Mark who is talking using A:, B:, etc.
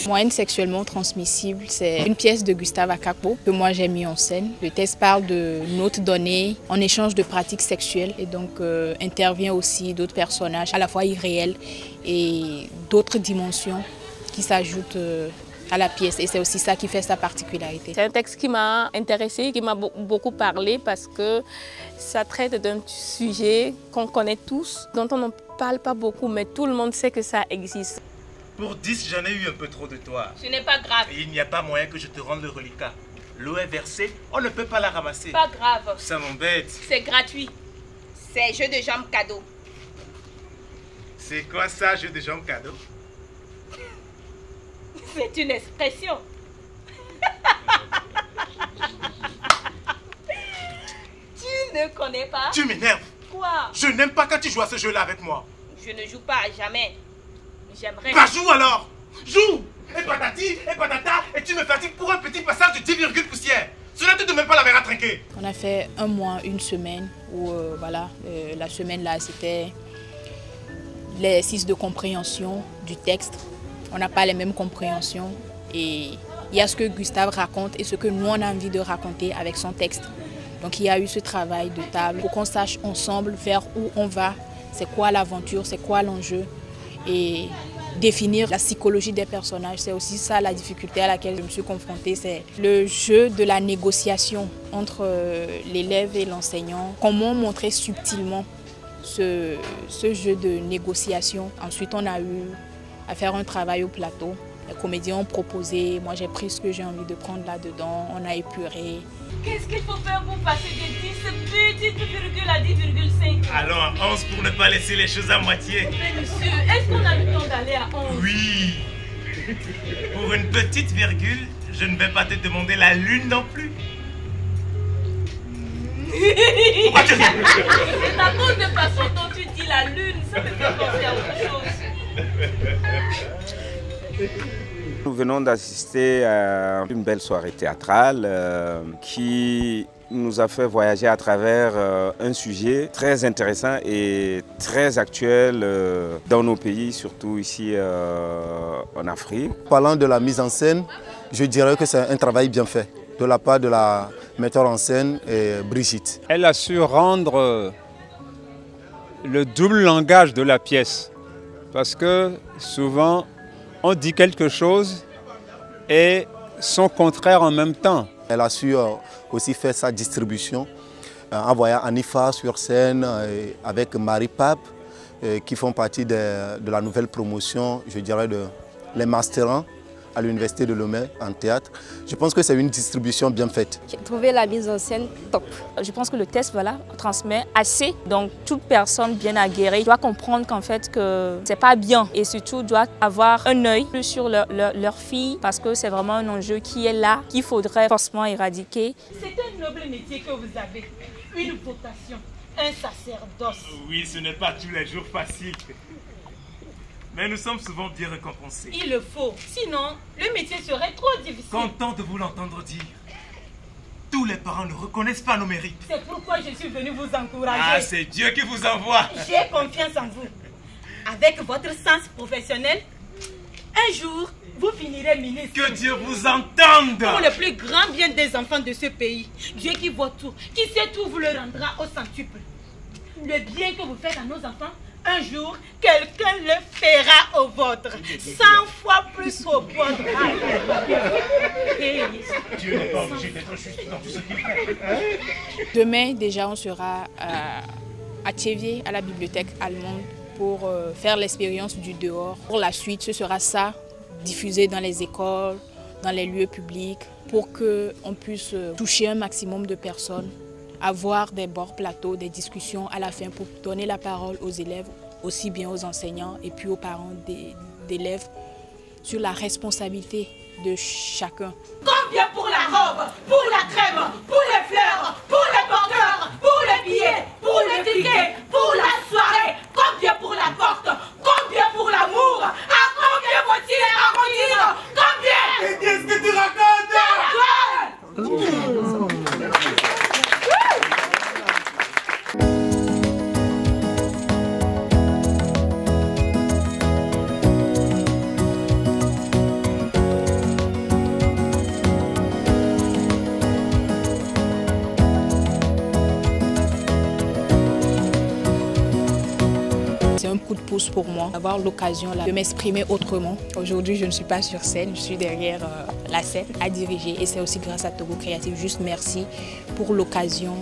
A: Moyenne sexuellement transmissible, c'est une pièce de Gustave Akakpo que moi j'ai mis en scène. Le texte parle de notes données en échange de pratiques sexuelles et donc intervient aussi d'autres personnages à la fois irréels et d'autres dimensions qui s'ajoutent à la pièce, et c'est aussi ça qui fait sa particularité.
B: C'est un texte qui m'a intéressée, qui m'a beaucoup parlé parce que ça traite d'un sujet qu'on connaît tous, dont on ne parle pas beaucoup, mais tout le monde sait que ça existe.
C: Pour 10, j'en ai eu un peu trop de toi.
B: Ce n'est pas grave.
C: Et il n'y a pas moyen que je te rende le reliquat. L'eau est versée, on ne peut pas la ramasser.
B: Pas grave.
C: Ça m'embête.
B: C'est gratuit.
D: C'est jeu de jambes cadeau.
C: C'est quoi ça, jeu de jambes cadeau?
B: C'est une expression. Tu ne connais pas?
C: Tu m'énerves.
B: Quoi?
C: Je n'aime pas quand tu joues à ce jeu-là avec moi.
B: Je ne joue pas à jamais. J'aimerais...
C: Bah joue alors. Joue. Et patati, et patata, et tu me fatigues pour un petit passage de 10 virgules poussière. Cela te demande pas la verra trinquer.
A: On a fait un mois, une semaine, où voilà, la semaine là c'était l'exercice de compréhension du texte. On n'a pas les mêmes compréhensions et il y a ce que Gustave raconte et ce que nous on a envie de raconter avec son texte. Donc il y a eu ce travail de table pour qu'on sache ensemble vers où on va, c'est quoi l'aventure, c'est quoi l'enjeu et définir la psychologie des personnages. C'est aussi ça la difficulté à laquelle je me suis confrontée, c'est le jeu de la négociation entre l'élève et l'enseignant. Comment montrer subtilement ce jeu de négociation. Ensuite on a eu à faire un travail au plateau. Les comédiens ont proposé, moi j'ai pris ce que j'ai envie de prendre là-dedans, on a épuré.
B: Qu'est-ce qu'il faut faire pour passer de 10 petites virgules à 10,5?
C: Allons à 11 pour ne pas laisser les choses à moitié.
B: Mais monsieur, est-ce qu'on a le temps d'aller à 11?
C: Oui. Pour une petite virgule, je ne vais pas te demander la lune non plus. Pourquoi tu ris?
B: C'est à cause de façon dont tu dis la lune, ça me fait penser à autre chose.
E: Nous venons d'assister à une belle soirée théâtrale qui nous a fait voyager à travers un sujet très intéressant et très actuel dans nos pays, surtout ici en Afrique.
F: Parlant de la mise en scène, je dirais que c'est un travail bien fait de la part de la metteur en scène Brigitte.
G: Elle a su rendre le double langage de la pièce. Parce que souvent, on dit quelque chose et son contraire en même temps.
F: Elle a su aussi faire sa distribution en voyant Anifa sur scène avec Marie Pape qui font partie de la nouvelle promotion, je dirais, de les Masterants à l'Université de Lomé en théâtre. Je pense que c'est une distribution bien faite.
H: J'ai trouvé la mise en scène top. Je pense que le texte transmet assez. Donc toute personne bien aguerrie doit comprendre qu'en fait que c'est pas bien et surtout doit avoir un œil sur leur fille parce que c'est vraiment un enjeu qui est là, qu'il faudrait forcément éradiquer.
B: C'est un noble métier que vous avez, une vocation, un sacerdoce.
C: Oui, ce n'est pas tous les jours facile. Mais nous sommes souvent bien récompensés.
B: Il le faut, sinon le métier serait trop difficile.
C: Content de vous l'entendre dire. Tous les parents ne reconnaissent pas nos mérites.
B: C'est pourquoi je suis venue vous encourager.
C: Ah, c'est Dieu qui vous envoie.
B: J'ai confiance en vous. Avec votre sens professionnel, un jour, vous finirez ministre.
C: Que Dieu vous entende.
B: Pour le plus grand bien des enfants de ce pays, Dieu qui voit tout, qui sait tout, vous le rendra au centuple. Le bien que vous faites à nos enfants, un jour, quelqu'un le fera au vôtre. 100 fois plus au vôtre.
C: Dieu n'est pas obligé d'être juste dans tout ce qu'il fait.
A: Demain, déjà, on sera à Thiéviers, à la bibliothèque allemande, pour faire l'expérience du dehors. Pour la suite, ce sera ça, diffusé dans les écoles, dans les lieux publics, pour qu'on puisse toucher un maximum de personnes, avoir des bords plateaux, des discussions à la fin pour donner la parole aux élèves, aussi bien aux enseignants et puis aux parents d'élèves sur la responsabilité de chacun.
B: Combien pour la robe, pour la crème, pour les fleurs, pour les porteurs, pour les billets, pour les tickets, pour la soirée? Combien pour la porte? Combien pour l'amour? À combien faut-il arrondir? Combien?
C: Et qu'est-ce que tu racontes?
A: pouce pour moi d'avoir l'occasion de m'exprimer autrement. Aujourd'hui, je ne suis pas sur scène, je suis derrière la scène à diriger et c'est aussi grâce à Togo Créatif. Juste merci pour l'occasion.